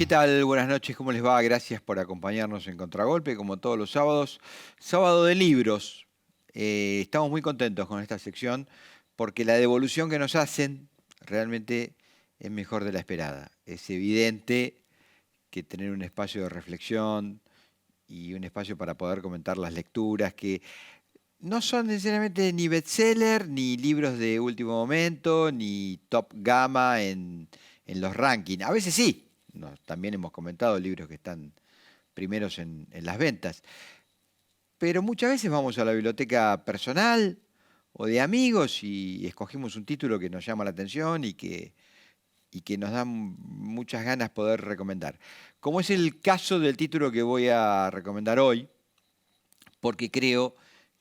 ¿Qué tal? Buenas noches, ¿cómo les va? Gracias por acompañarnos en Contragolpe, como todos los sábados. Sábado de libros. Estamos muy contentos con esta sección porque la devolución que nos hacen realmente es mejor de la esperada. Es evidente que tener un espacio de reflexión y un espacio para poder comentar las lecturas que no son necesariamente ni bestseller, ni libros de último momento, ni top gama en los rankings. A veces sí, también hemos comentado libros que están primeros en las ventas, pero muchas veces vamos a la biblioteca personal o de amigos y escogimos un título que nos llama la atención y que nos da muchas ganas poder recomendar. Como es el caso del título que voy a recomendar hoy, porque creo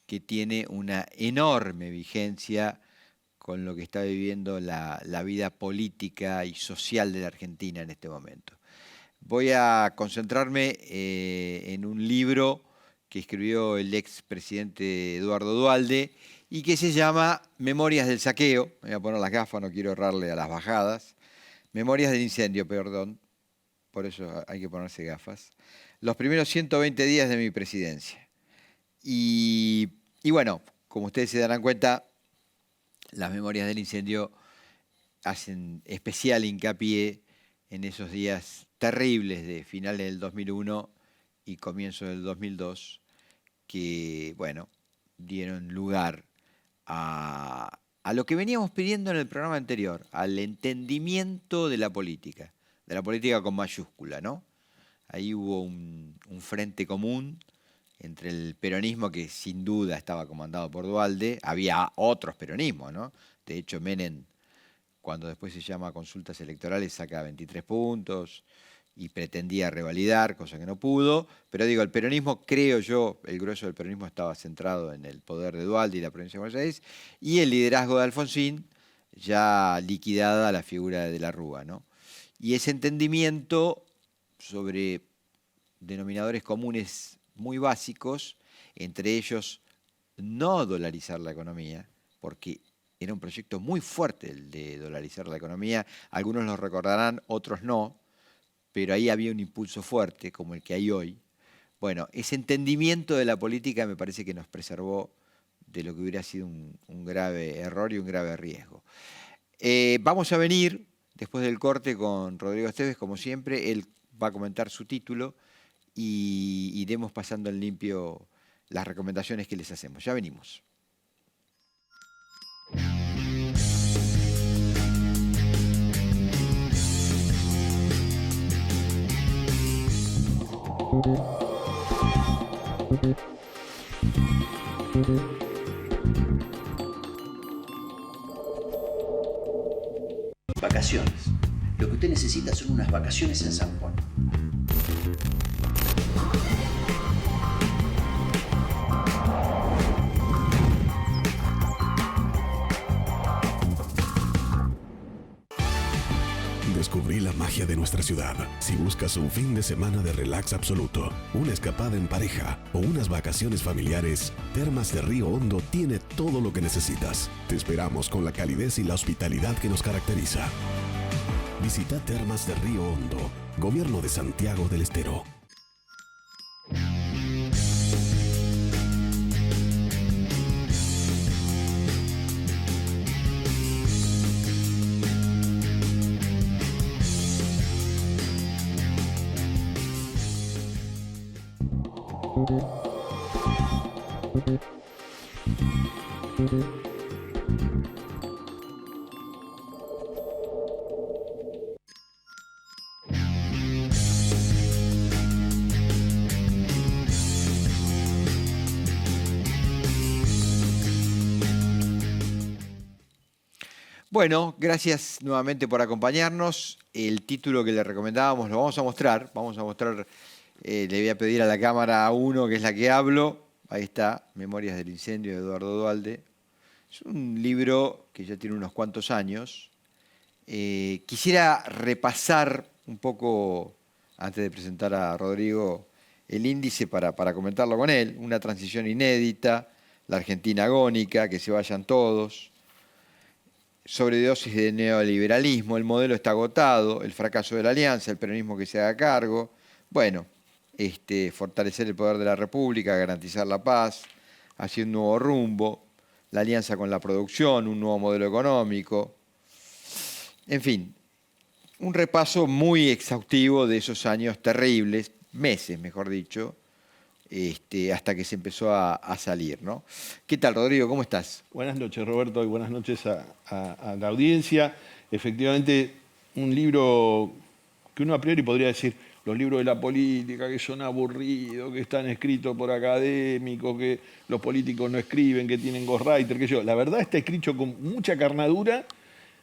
que tiene una enorme vigencia con lo que está viviendo la vida política y social de la Argentina en este momento. Voy a concentrarme en un libro que escribió el expresidente Eduardo Duhalde y que se llama Memorias del Saqueo. Me voy a poner las gafas, no quiero errarle a las bajadas. Memorias del Incendio, perdón. Por eso hay que ponerse gafas. Los primeros 120 días de mi presidencia. Y bueno, como ustedes se darán cuenta, las Memorias del Incendio hacen especial hincapié en esos días terribles de finales del 2001 y comienzo del 2002, que, bueno, dieron lugar a lo que veníamos pidiendo en el programa anterior, al entendimiento de la política con mayúscula, ¿no? Ahí hubo un frente común entre el peronismo, que sin duda estaba comandado por Duhalde, había otros peronismos, ¿no? De hecho, Menem, cuando después se llama consultas electorales, saca 23 puntos y pretendía revalidar, cosa que no pudo. Pero digo, el peronismo, creo yo, el grueso del peronismo estaba centrado en el poder de Duhalde y la provincia de Buenos Aires, y el liderazgo de Alfonsín, ya liquidada la figura de la Rúa, ¿no? Y ese entendimiento sobre denominadores comunes muy básicos, entre ellos no dolarizar la economía, porque era un proyecto muy fuerte el de dolarizar la economía. Algunos lo recordarán, otros no, pero ahí había un impulso fuerte, como el que hay hoy. Bueno, ese entendimiento de la política me parece que nos preservó de lo que hubiera sido un grave error y un grave riesgo. Vamos a venir después del corte con Rodrigo Esteves, como siempre. Él va a comentar su título y iremos pasando en limpio las recomendaciones que les hacemos. Ya venimos. Vacaciones. Lo que usted necesita son unas vacaciones en San Juan. Descubrí la magia de nuestra ciudad. Si buscas un fin de semana de relax absoluto, una escapada en pareja o unas vacaciones familiares, Termas de Río Hondo tiene todo lo que necesitas. Te esperamos con la calidez y la hospitalidad que nos caracteriza. Visita Termas de Río Hondo, Gobierno de Santiago del Estero. Bueno, gracias nuevamente por acompañarnos. El título que le recomendábamos lo vamos a mostrar. Le voy a pedir a la cámara 1, que es la que hablo. Ahí está, Memorias del Incendio de Eduardo Duhalde. Es un libro que ya tiene unos cuantos años. Quisiera repasar un poco, antes de presentar a Rodrigo, el índice para comentarlo con él. Una transición inédita, la Argentina agónica, que se vayan todos. sobredosis de neoliberalismo, el modelo está agotado, el fracaso de la alianza, el peronismo que se haga cargo. Bueno, fortalecer el poder de la República, garantizar la paz, hacia un nuevo rumbo, la alianza con la producción, un nuevo modelo económico. En fin, un repaso muy exhaustivo de esos años terribles, meses, mejor dicho, hasta que se empezó a salir, ¿no? ¿Qué tal, Rodrigo? ¿Cómo estás? Buenas noches, Roberto, y buenas noches a la audiencia. Efectivamente, un libro que uno a priori podría decir, los libros de la política que son aburridos, que están escritos por académicos, que los políticos no escriben, que tienen ghostwriter, que yo. La verdad está escrito con mucha carnadura.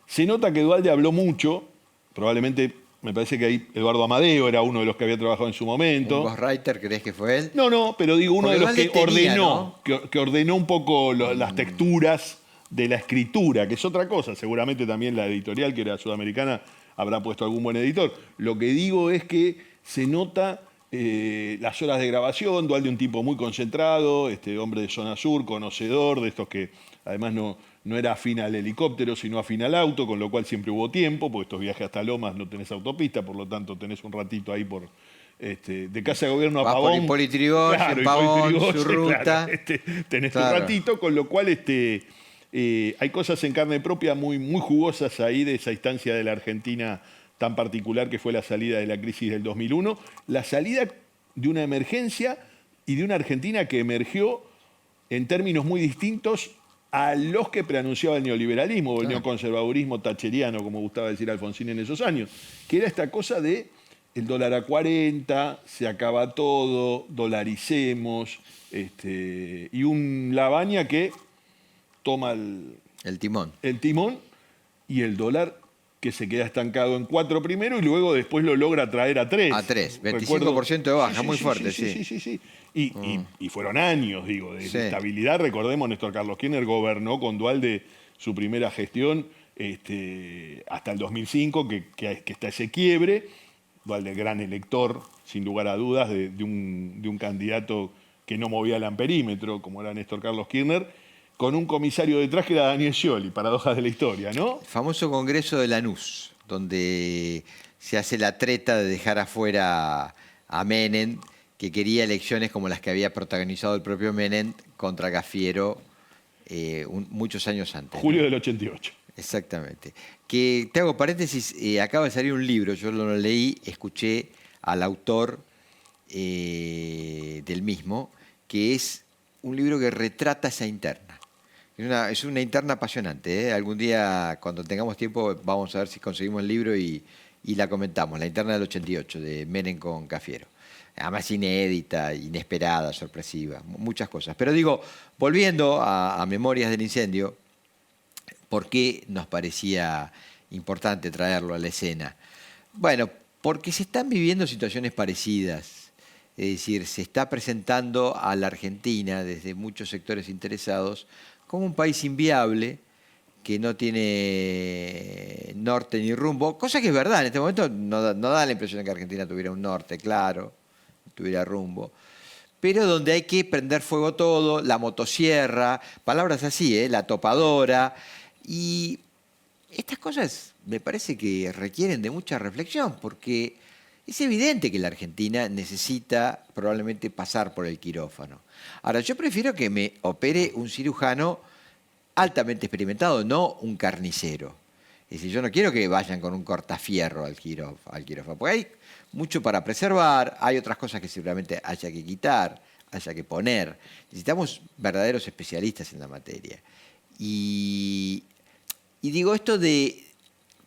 Se nota que Duhalde habló mucho, probablemente, me parece que ahí Eduardo Amadeo era uno de los que había trabajado en su momento. ¿Un ghostwriter crees que fue él? No, pero digo uno Porque de los que Duhalde tenía, ordenó, ¿no? que ordenó un poco las texturas de la escritura, que es otra cosa. Seguramente también la editorial, que era sudamericana, habrá puesto algún buen editor. Lo que digo es que se nota las horas de grabación, Duhalde un tipo muy concentrado, hombre de zona sur, conocedor, de estos que además no era afín al helicóptero, sino afín al auto, con lo cual siempre hubo tiempo, porque estos viajes hasta Lomas no tenés autopista, por lo tanto tenés un ratito ahí de Casa de Gobierno a Vas Pavón. por Hipólito Yrigoyen, Pavón, su ruta. Claro, tenés un ratito, con lo cual hay cosas en carne propia muy, muy jugosas ahí de esa instancia de la Argentina tan particular que fue la salida de la crisis del 2001, la salida de una emergencia y de una Argentina que emergió en términos muy distintos a los que preanunciaba el neoliberalismo o el neoconservadurismo thatcheriano, como gustaba decir Alfonsín en esos años, que era esta cosa de el dólar a 40, se acaba todo, dolaricemos, y un Lavagna que toma el timón y el dólar que se queda estancado en 4 primero y luego después lo logra traer a 3. A 3, 25% de baja, muy fuerte, sí. Y fueron años, digo, de estabilidad. Recordemos, Néstor Carlos Kirchner gobernó con Duhalde su primera gestión hasta el 2005, que está ese quiebre. Duhalde, gran elector, sin lugar a dudas, de un candidato que no movía el amperímetro, como era Néstor Carlos Kirchner, con un comisario detrás que era Daniel Scioli, paradojas de la historia, ¿no? El famoso Congreso de Lanús, donde se hace la treta de dejar afuera a Menem, que quería elecciones como las que había protagonizado el propio Menem contra Cafiero muchos años antes. Julio del 88. Exactamente. Que te hago paréntesis, acaba de salir un libro, yo lo leí, escuché al autor del mismo, que es un libro que retrata esa interna. Es una interna apasionante, ¿eh? Algún día, cuando tengamos tiempo, vamos a ver si conseguimos el libro y la comentamos. La interna del 88, de Menem con Cafiero. Además inédita, inesperada, sorpresiva, muchas cosas. Pero digo, volviendo a Memorias del Incendio, ¿por qué nos parecía importante traerlo a la escena? Bueno, porque se están viviendo situaciones parecidas. Es decir, se está presentando a la Argentina desde muchos sectores interesados como un país inviable, que no tiene norte ni rumbo, cosa que es verdad, en este momento no da la impresión de que Argentina tuviera un norte claro, tuviera rumbo, pero donde hay que prender fuego todo, la motosierra, palabras así, la topadora, y estas cosas me parece que requieren de mucha reflexión, porque es evidente que la Argentina necesita probablemente pasar por el quirófano. Ahora, yo prefiero que me opere un cirujano altamente experimentado, no un carnicero. Es decir, yo no quiero que vayan con un cortafierro al quirófano, porque hay mucho para preservar, hay otras cosas que seguramente haya que quitar, haya que poner. Necesitamos verdaderos especialistas en la materia. Y digo esto de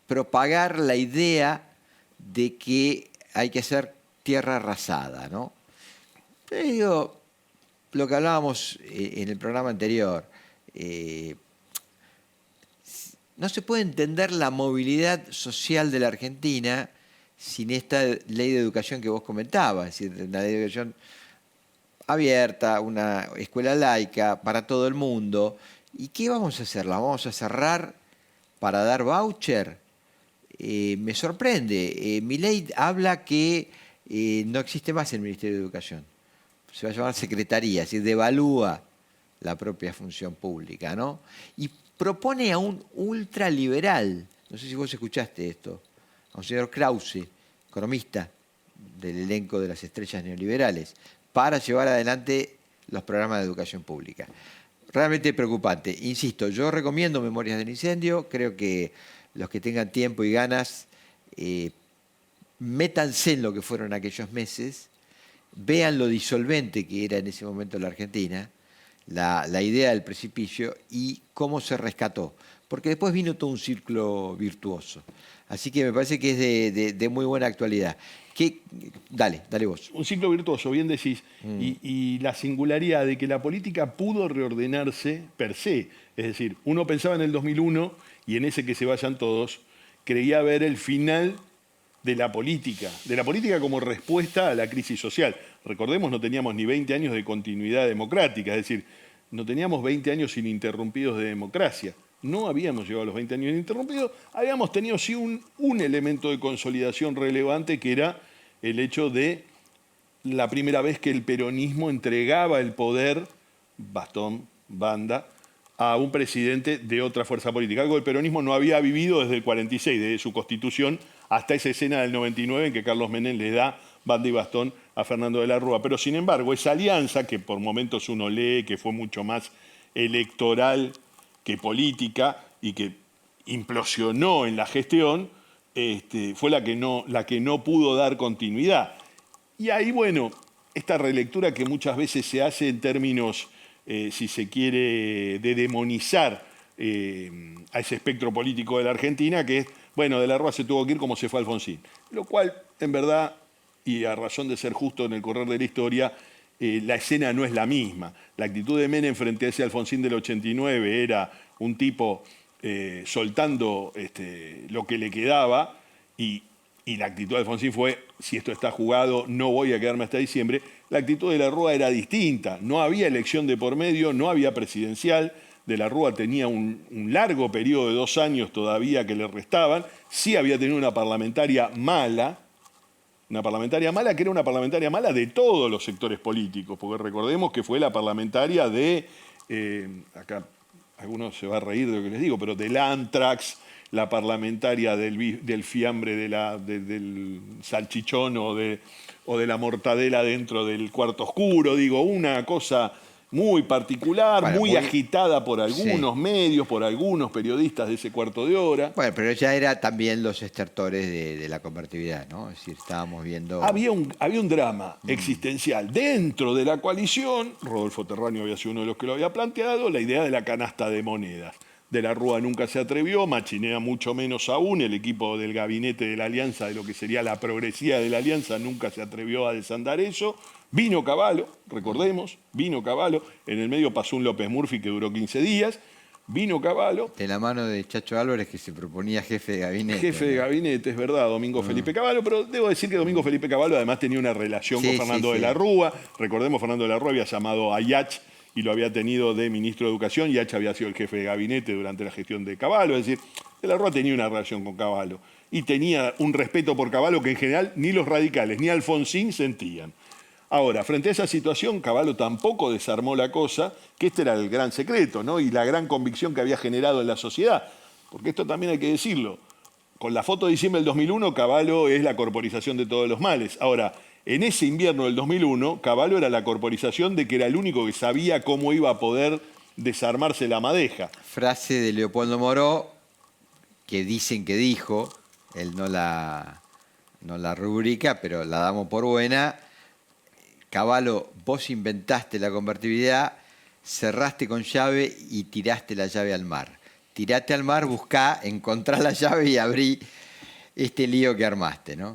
propagar la idea de que hay que hacer tierra arrasada, ¿no? Pero digo, lo que hablábamos en el programa anterior, no se puede entender la movilidad social de la Argentina sin esta ley de educación que vos comentabas, es decir, una ley de educación abierta, una escuela laica para todo el mundo. ¿Y qué vamos a hacer? ¿La vamos a cerrar para dar voucher? Me sorprende. Milei habla que no existe más el Ministerio de Educación. Se va a llamar Secretaría, es decir, devalúa la propia función pública, ¿no? Y propone a un ultraliberal, no sé si vos escuchaste esto, a un señor Krause, economista del elenco de las estrellas neoliberales, para llevar adelante los programas de educación pública. Realmente preocupante. Insisto, yo recomiendo Memorias del Incendio, creo que los que tengan tiempo y ganas, métanse en lo que fueron aquellos meses, vean lo disolvente que era en ese momento la Argentina, la idea del precipicio y cómo se rescató. Porque después vino todo un círculo virtuoso. Así que me parece que es de muy buena actualidad. Dale vos. Un ciclo virtuoso, bien decís, y la singularidad de que la política pudo reordenarse per se. Es decir, uno pensaba en el 2001 y en ese que se vayan todos, creía ver el final de la política como respuesta a la crisis social. Recordemos, no teníamos ni 20 años de continuidad democrática, es decir, no teníamos 20 años ininterrumpidos de democracia. No habíamos llegado a los 20 años ininterrumpidos, habíamos tenido sí un elemento de consolidación relevante que era el hecho de la primera vez que el peronismo entregaba el poder, bastón, banda, a un presidente de otra fuerza política. Algo el peronismo no había vivido desde el 46, desde su constitución, hasta esa escena del 99 en que Carlos Menem le da banda y bastón a Fernando de la Rúa. Pero sin embargo, esa alianza, que por momentos uno lee que fue mucho más electoral que política y que implosionó en la gestión, fue la que no pudo dar continuidad. Y ahí, bueno, esta relectura que muchas veces se hace en términos, si se quiere, de demonizar a ese espectro político de la Argentina, que es, bueno, de la Rúa se tuvo que ir como se fue Alfonsín. Lo cual, en verdad, y a razón de ser justo en el correr de la historia, la escena no es la misma. La actitud de Menem frente a ese Alfonsín del 89 era un tipo soltando lo que le quedaba y la actitud de Alfonsín fue, si esto está jugado, no voy a quedarme hasta diciembre. La actitud de la Rúa era distinta. No había elección de por medio, no había presidencial. De la Rúa tenía un largo periodo de 2 años todavía que le restaban. Sí había tenido una parlamentaria mala que era una parlamentaria mala de todos los sectores políticos, porque recordemos que fue la parlamentaria de, acá algunos se va a reír de lo que les digo, pero del Antrax, la parlamentaria del fiambre, del salchichón o de la mortadela dentro del cuarto oscuro, digo, una cosa muy particular, bueno, muy agitada por algunos medios, por algunos periodistas de ese cuarto de hora. Bueno, pero ya era también los estertores de la convertibilidad, ¿no? Es decir, estábamos viendo... Había un drama existencial dentro de la coalición. Rodolfo Terráneo había sido uno de los que lo había planteado, la idea de la canasta de monedas. De la Rúa nunca se atrevió, Machinea mucho menos aún, el equipo del gabinete de la Alianza, de lo que sería la progresía de la Alianza, nunca se atrevió a desandar eso. Vino Cavallo, recordemos, en el medio pasó un López Murphy que duró 15 días, vino Cavallo. De la mano de Chacho Álvarez, que se proponía jefe de gabinete. Jefe de gabinete, es verdad, Domingo Felipe Cavallo, pero debo decir que Domingo Felipe Cavallo además tenía una relación con Fernando de la Rúa. Recordemos, Fernando de la Rúa había llamado a Yach y lo había tenido de ministro de Educación. Yach había sido el jefe de gabinete durante la gestión de Cavallo, es decir, de la Rúa tenía una relación con Cavallo y tenía un respeto por Cavallo que en general ni los radicales ni Alfonsín sentían. Ahora, frente a esa situación, Cavallo tampoco desarmó la cosa, que este era el gran secreto, ¿no? Y la gran convicción que había generado en la sociedad. Porque esto también hay que decirlo. Con la foto de diciembre del 2001, Cavallo es la corporización de todos los males. Ahora, en ese invierno del 2001, Cavallo era la corporización de que era el único que sabía cómo iba a poder desarmarse la madeja. Frase de Leopoldo Moró, que dicen que dijo, él no la rubrica, pero la damos por buena. Cavallo, vos inventaste la convertibilidad, cerraste con llave y tiraste la llave al mar. Tirate al mar, buscá, encontrá la llave y abrí este lío que armaste, ¿no?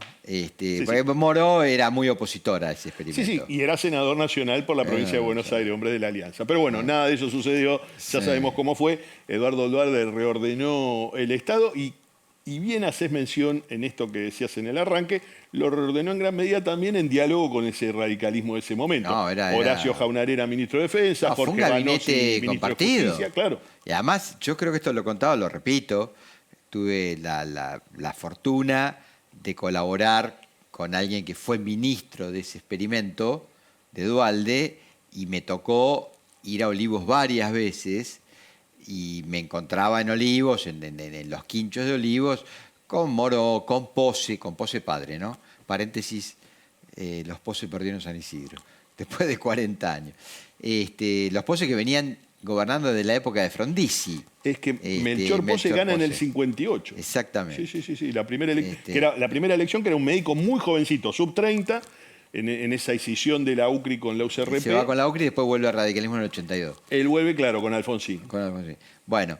Porque Moró era muy opositor a ese experimento. Sí, y era senador nacional por la provincia de Buenos Aires, hombre de la Alianza. Pero bueno, nada de eso sucedió, ya sabemos cómo fue. Eduardo Duhalde reordenó el Estado y bien haces mención en esto que decías en el arranque, lo reordenó en gran medida también en diálogo con ese radicalismo de ese momento. No, Horacio Jaunar era ministro de Defensa, Jorge Fue un gabinete Vanosi, compartido. De Justicia, claro. Y además, yo creo que esto lo he contado, lo repito, tuve la fortuna de colaborar con alguien que fue ministro de ese experimento, de Duhalde, y me tocó ir a Olivos varias veces y me encontraba en Olivos, en los quinchos de Olivos, con Moro, con Pose padre, ¿no? Paréntesis, los Pose perdieron San Isidro, después de 40 años. Los Pose que venían gobernando desde la época de Frondizi. Es que Melchor Pose gana en el 58. Exactamente. Sí. La primera que era la primera elección, que era un médico muy jovencito, sub 30, en esa escisión de la UCRI con la UCRP. Se va con la UCRI y después vuelve al radicalismo en el 82. Él vuelve, claro, con Alfonsín. Bueno,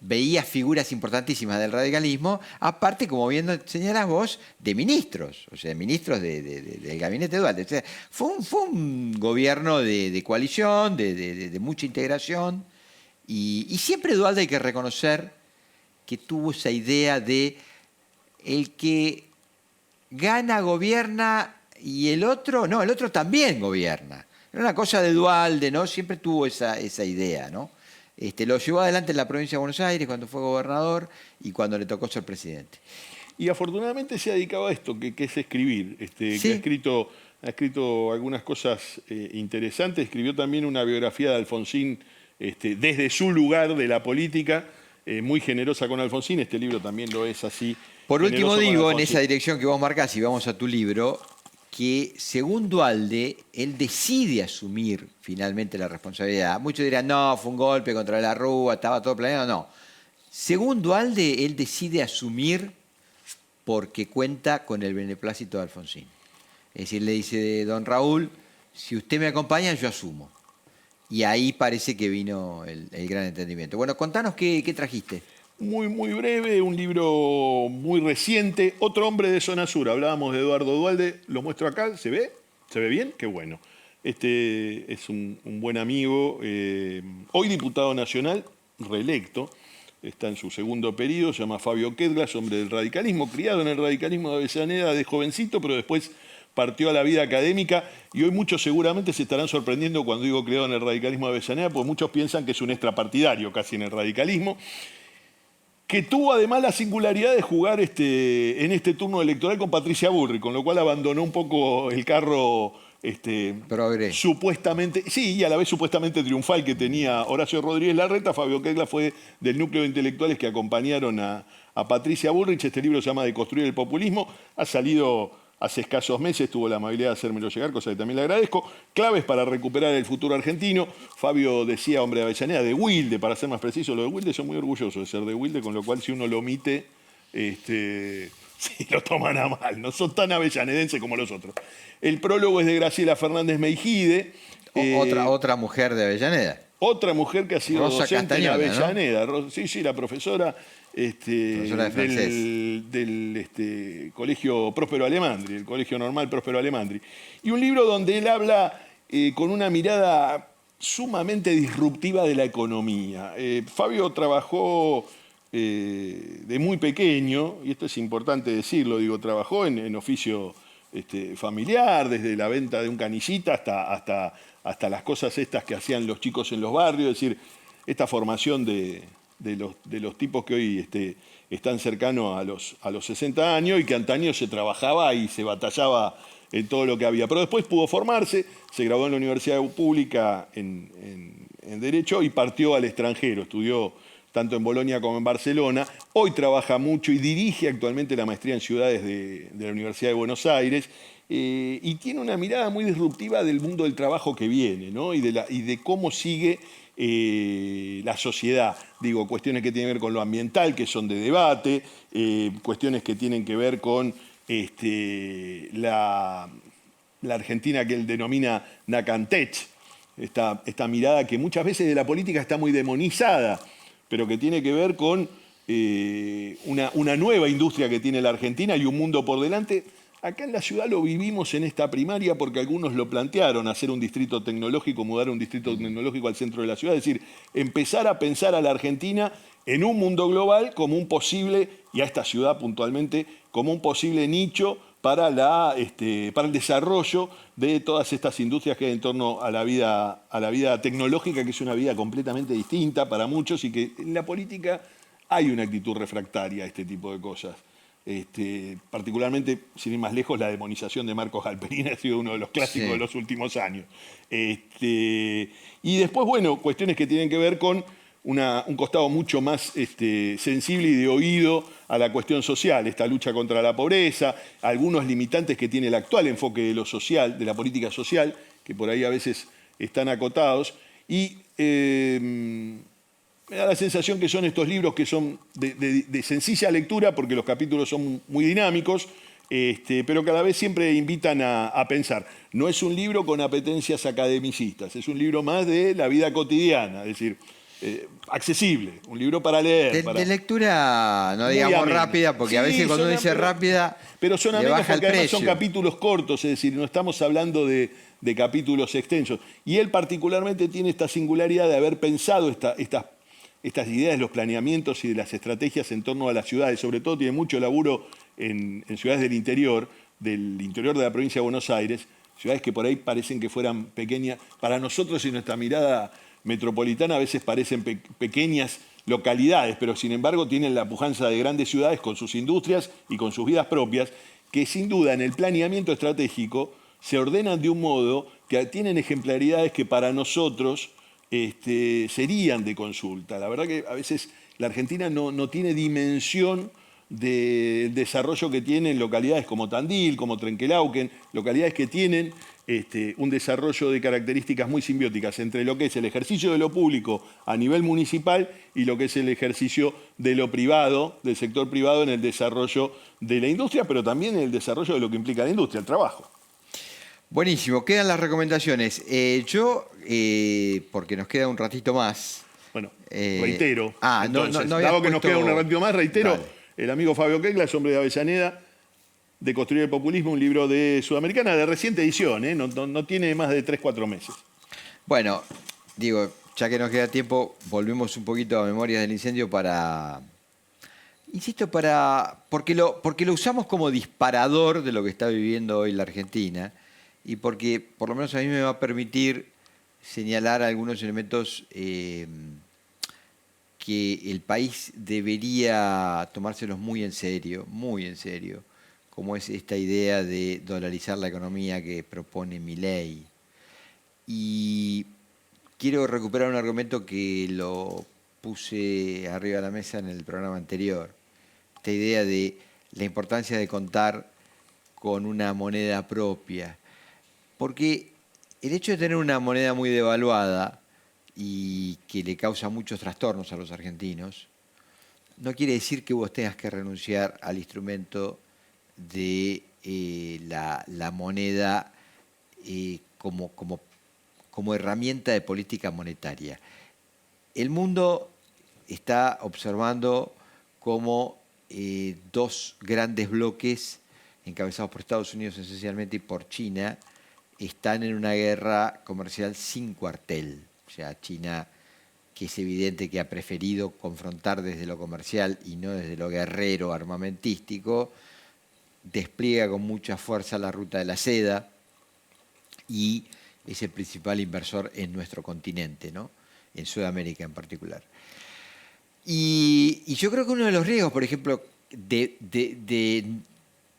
veía figuras importantísimas del radicalismo, aparte, como bien señalás vos, de ministros, o sea, ministros del gabinete Dualde. O sea, fue un gobierno de coalición, de mucha integración, y siempre Dualde hay que reconocer que tuvo esa idea de el que gana, gobierna, y el otro también gobierna. Era una cosa de Dualde, ¿no? Siempre tuvo esa idea, ¿no? Lo llevó adelante en la provincia de Buenos Aires cuando fue gobernador y cuando le tocó ser presidente. Y afortunadamente se ha dedicado a esto, que es escribir. Sí. Que ha escrito algunas cosas interesantes. Escribió también una biografía de Alfonsín desde su lugar de la política, muy generosa con Alfonsín. Este libro también lo es así. Por último digo, en esa dirección que vos marcás, y vamos a tu libro, que según Dualde, él decide asumir finalmente la responsabilidad. Muchos dirán, no, fue un golpe contra la Rúa, estaba todo planeado. No. Según Dualde, él decide asumir porque cuenta con el beneplácito de Alfonsín. Es decir, le dice, don Raúl, si usted me acompaña, yo asumo. Y ahí parece que vino el gran entendimiento. Bueno, contanos qué trajiste. Muy, muy breve, un libro muy reciente. Otro hombre de Zona Sur. Hablábamos de Eduardo Dualde. Lo muestro acá. ¿Se ve? ¿Se ve bien? Qué bueno. Este es un buen amigo. Hoy diputado nacional, reelecto. Está en su segundo periodo. Se llama Fabio Quetglas, hombre del radicalismo. Criado en el radicalismo de Avellaneda de jovencito, pero después partió a la vida académica. Y hoy muchos seguramente se estarán sorprendiendo cuando digo criado en el radicalismo de Avellaneda, porque muchos piensan que es un extrapartidario casi en el radicalismo, que tuvo además la singularidad de jugar en este turno electoral con Patricia Bullrich, con lo cual abandonó un poco el carro supuestamente, sí, y a la vez supuestamente triunfal que tenía Horacio Rodríguez Larreta. Fabio Quetglas fue del núcleo de intelectuales que acompañaron a Patricia Bullrich. Este libro se llama Deconstruir el populismo. Ha salido hace escasos meses, tuvo la amabilidad de hacérmelo llegar, cosa que también le agradezco. Claves para recuperar el futuro argentino. Fabio decía, hombre de Avellaneda, de Wilde, para ser más preciso. Los de Wilde son muy orgullosos de ser de Wilde, con lo cual si uno lo omite, sí, lo toman a mal. No son tan avellanedenses como los otros. El prólogo es de Graciela Fernández Meijide. Otra mujer de Avellaneda. Otra mujer que ha sido Rosa docente Castañona, en Avellaneda. ¿no? Sí, la profesora, profesora de francés. del Colegio Próspero Alemandri, el Colegio Normal Próspero Alemandri. Y un libro donde él habla con una mirada sumamente disruptiva de la economía. Fabio trabajó de muy pequeño, y esto es importante decirlo, trabajó en oficio familiar, desde la venta de un canillita hasta las cosas estas que hacían los chicos en los barrios. Es decir, esta formación de los tipos que hoy están cercanos a los 60 años y que antaño se trabajaba y se batallaba en todo lo que había. Pero después pudo formarse, se graduó en la Universidad Pública en Derecho y partió al extranjero. Estudió tanto en Bolonia como en Barcelona. Hoy trabaja mucho y dirige actualmente la maestría en ciudades de la Universidad de Buenos Aires. Y tiene una mirada muy disruptiva del mundo del trabajo que viene, ¿no? y de cómo sigue la sociedad. Cuestiones que tienen que ver con lo ambiental, que son de debate, cuestiones que tienen que ver con la Argentina que él denomina Nacantech, esta mirada que muchas veces de la política está muy demonizada, pero que tiene que ver con una nueva industria que tiene la Argentina y un mundo por delante. Acá en la ciudad lo vivimos en esta primaria porque algunos lo plantearon, hacer un distrito tecnológico, mudar un distrito tecnológico al centro de la ciudad, es decir, empezar a pensar a la Argentina en un mundo global como un posible, y a esta ciudad puntualmente, como un posible nicho para el desarrollo de todas estas industrias que hay en torno a la vida tecnológica, que es una vida completamente distinta para muchos y que en la política hay una actitud refractaria a este tipo de cosas. particularmente, sin ir más lejos, la demonización de Marcos Galperín ha sido uno de los clásicos de los últimos años. Y después, bueno, cuestiones que tienen que ver con un costado mucho más sensible y de oído a la cuestión social, esta lucha contra la pobreza, algunos limitantes que tiene el actual enfoque de lo social, de la política social, que por ahí a veces están acotados, y me da la sensación que son estos libros que son de sencilla lectura, porque los capítulos son muy dinámicos, pero cada vez siempre invitan a pensar. No es un libro con apetencias academicistas, es un libro más de la vida cotidiana, es decir, accesible, un libro para leer. De lectura, no digamos rápida, porque a veces cuando uno dice rápida, pero son amenos porque además son capítulos cortos, es decir, no estamos hablando de capítulos extensos. Y él particularmente tiene esta singularidad de haber pensado estas ideas de los planeamientos y de las estrategias en torno a las ciudades. Sobre todo tiene mucho laburo en ciudades del interior de la provincia de Buenos Aires, ciudades que por ahí parecen que fueran pequeñas. Para nosotros, en nuestra mirada metropolitana, a veces parecen pequeñas localidades, pero sin embargo tienen la pujanza de grandes ciudades con sus industrias y con sus vidas propias, que sin duda en el planeamiento estratégico se ordenan de un modo que tienen ejemplaridades que para nosotros serían de consulta. La verdad que a veces la Argentina no tiene dimensión del desarrollo que tienen localidades como Tandil, como Trenquelauquen, localidades que tienen un desarrollo de características muy simbióticas entre lo que es el ejercicio de lo público a nivel municipal y lo que es el ejercicio de lo privado, del sector privado en el desarrollo de la industria, pero también en el desarrollo de lo que implica la industria, el trabajo. Buenísimo, quedan las recomendaciones. Porque nos queda un ratito más. Bueno, reitero. Entonces, dado que nos queda un ratito más, reitero, Dale. el amigo Fabio Quegla es Hombre de Avellaneda, de Construir el Populismo, un libro de Sudamericana de reciente edición, no tiene más de 3-4 meses. Bueno, digo, ya que nos queda tiempo, volvemos un poquito a Memorias del Incendio porque lo usamos como disparador de lo que está viviendo hoy la Argentina y porque por lo menos a mí me va a permitir señalar algunos elementos que el país debería tomárselos muy en serio, como es esta idea de dolarizar la economía que propone Milei. Y quiero recuperar un argumento que lo puse arriba de la mesa en el programa anterior, esta idea de la importancia de contar con una moneda propia, porque el hecho de tener una moneda muy devaluada y que le causa muchos trastornos a los argentinos, no quiere decir que vos tengas que renunciar al instrumento de la moneda como herramienta de política monetaria. El mundo está observando cómo dos grandes bloques, encabezados por Estados Unidos esencialmente y por China, están en una guerra comercial sin cuartel. O sea, China, que es evidente que ha preferido confrontar desde lo comercial y no desde lo guerrero armamentístico, despliega con mucha fuerza la ruta de la seda y es el principal inversor en nuestro continente, ¿no? En Sudamérica en particular. Y yo creo que uno de los riesgos, por ejemplo, de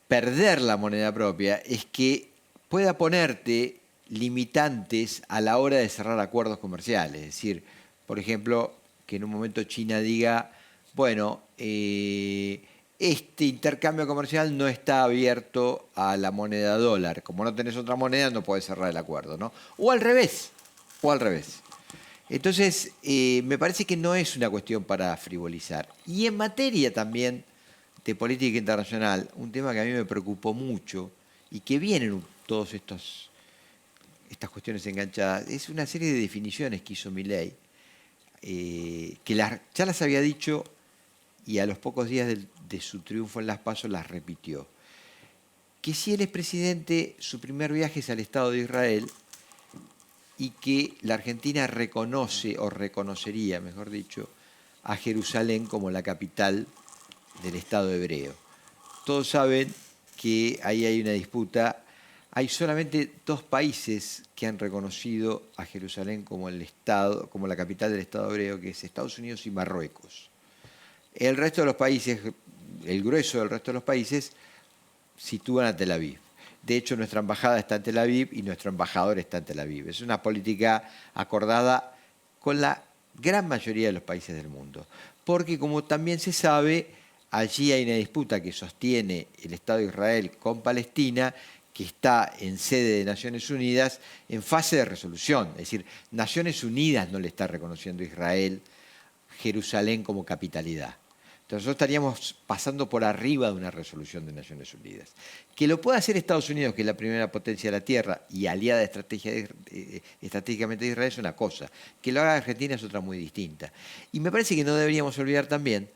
perder la moneda propia es que pueda ponerte limitantes a la hora de cerrar acuerdos comerciales. Es decir, por ejemplo, que en un momento China diga, bueno, este intercambio comercial no está abierto a la moneda dólar. Como no tenés otra moneda, no podés cerrar el acuerdo, ¿no? O al revés. Entonces, me parece que no es una cuestión para frivolizar. Y en materia también de política internacional, un tema que a mí me preocupó mucho y que vienen todas estas cuestiones enganchadas, es una serie de definiciones que hizo Milei, que ya las había dicho y a los pocos días de su triunfo en las PASO las repitió. Que si él es presidente, su primer viaje es al Estado de Israel y que la Argentina reconoce, o reconocería, mejor dicho, a Jerusalén como la capital del Estado hebreo. Todos saben que ahí hay una disputa. Hay solamente 2 países que han reconocido a Jerusalén como como la capital del Estado hebreo, que es Estados Unidos y Marruecos. El resto de los países, el grueso del resto de los países sitúan a Tel Aviv. De hecho, nuestra embajada está en Tel Aviv y nuestro embajador está en Tel Aviv. Es una política acordada con la gran mayoría de los países del mundo. Porque, como también se sabe, allí hay una disputa que sostiene el Estado de Israel con Palestina, que está en sede de Naciones Unidas en fase de resolución. Es decir, Naciones Unidas no le está reconociendo a Israel Jerusalén como capitalidad. Entonces nosotros estaríamos pasando por arriba de una resolución de Naciones Unidas. Que lo pueda hacer Estados Unidos, que es la primera potencia de la Tierra y aliada estratégicamente de Israel, es una cosa. Que lo haga Argentina es otra muy distinta. Y me parece que no deberíamos olvidar también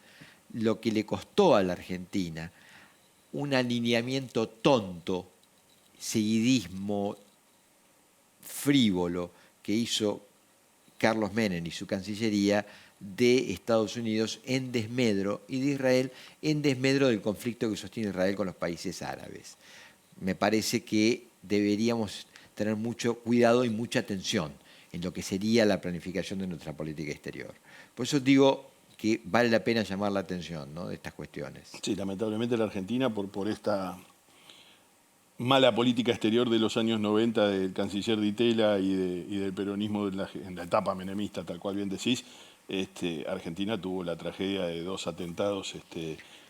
lo que le costó a la Argentina un alineamiento tonto, seguidismo frívolo que hizo Carlos Menem y su Cancillería de Estados Unidos en desmedro y de Israel en desmedro del conflicto que sostiene Israel con los países árabes. Me parece que deberíamos tener mucho cuidado y mucha atención en lo que sería la planificación de nuestra política exterior. Por eso digo que vale la pena llamar la atención, ¿no?, de estas cuestiones. Sí, lamentablemente la Argentina, por esta mala política exterior de los años 90 del canciller Di Tella y del peronismo en la etapa menemista, tal cual bien decís, Argentina tuvo la tragedia de 2 atentados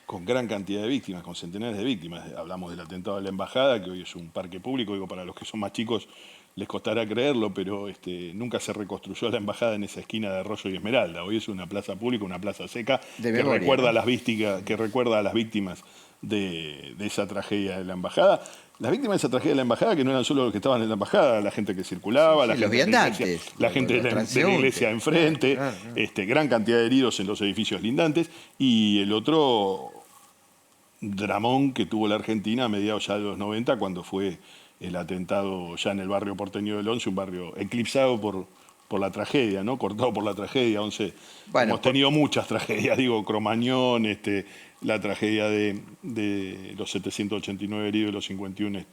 con gran cantidad de víctimas, con centenares de víctimas. Hablamos del atentado a la embajada, que hoy es un parque público, digo, para los que son más chicos les costará creerlo, pero nunca se reconstruyó la embajada en esa esquina de Arroyo y Esmeralda. Hoy es una plaza pública, una plaza seca, recuerda a las víctimas de esa tragedia de la embajada. Las víctimas de esa tragedia de la embajada, que no eran solo los que estaban en la embajada, la gente que circulaba, sí, la gente de la iglesia enfrente, claro. Gran cantidad de heridos en los edificios lindantes, y el otro dramón que tuvo la Argentina a mediados ya de los 90, cuando fue el atentado ya en el barrio porteño del Once, un barrio eclipsado por la tragedia, ¿no? Cortado por la tragedia. Hemos tenido muchas tragedias, digo, Cromañón, la tragedia de los 789 heridos y los 51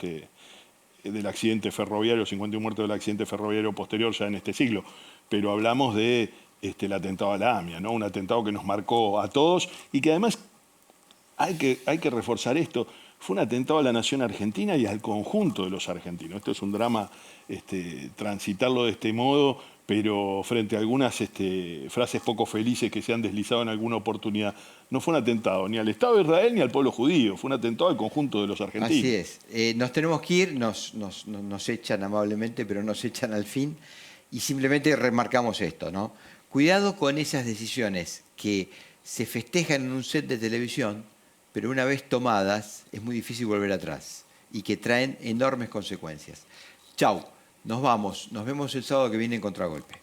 del accidente ferroviario, los 51 muertos del accidente ferroviario posterior ya en este siglo. Pero hablamos de el atentado a la AMIA, ¿no? Un atentado que nos marcó a todos y que además hay que reforzar esto. Fue un atentado a la nación argentina y al conjunto de los argentinos. Esto es un drama transitarlo de este modo, pero frente a algunas frases poco felices que se han deslizado en alguna oportunidad, no fue un atentado ni al Estado de Israel ni al pueblo judío, fue un atentado al conjunto de los argentinos. Así es. Nos tenemos que ir, nos echan amablemente, pero nos echan al fin, y simplemente remarcamos esto, ¿no? Cuidado con esas decisiones que se festejan en un set de televisión, pero una vez tomadas es muy difícil volver atrás y que traen enormes consecuencias. Chau, nos vamos, nos vemos el sábado que viene en Contragolpe.